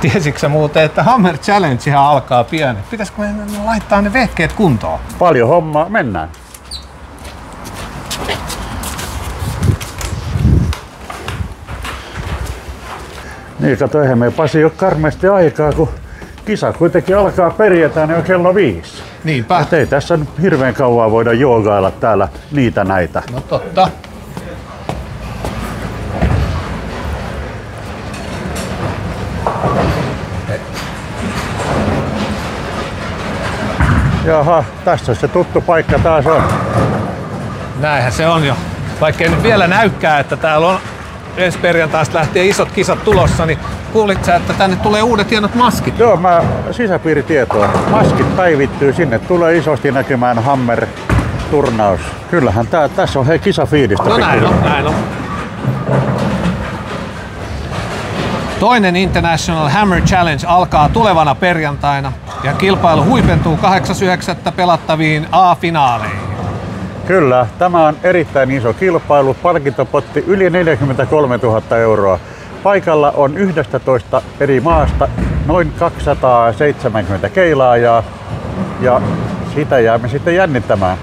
Tiesitkö sä muuten, että Hammer Challenge alkaa pian? Pitäisikö me laittaa ne vehkeet kuntoon? Paljon hommaa, mennään. Niin, kato, eihän me Pasi ole karmeasti aikaa, kun kisa kuitenkin alkaa perjantaina jo kello 5. Niinpä. Et ei tässä nyt hirveän kauan voida joogailla täällä niitä näitä. No totta. Jaha, tässä se tuttu paikka taas on. Näinhän se on jo. Vaikka ei nyt vielä näykää, että täällä on ensi perjantaista lähtien isot kisat tulossa, niin kuulit sä, että tänne tulee uudet hienot maskit? Joo, mä sisäpiiritietoa. Maskit päivittyy, sinne tulee isosti näkymään Hammer-turnaus. Kyllähän tässä on kisafiilistä. No näin on. Toinen International Hammer Challenge alkaa tulevana perjantaina ja kilpailu huipentuu 8.9. pelattaviin A-finaaleihin. Kyllä, tämä on erittäin iso kilpailu. Palkintopotti yli 43 000 euroa. Paikalla on 11 eri maasta noin 270 keilaajaa ja sitä jäämme sitten jännittämään.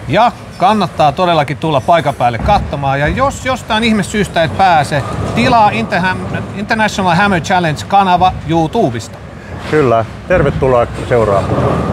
Ja kannattaa todellakin tulla paikan päälle katsomaan. Ja jos jostain ihmesyystä et pääse, tilaa International Hammer Challenge -kanava YouTubesta. Kyllä, tervetuloa seuraamaan.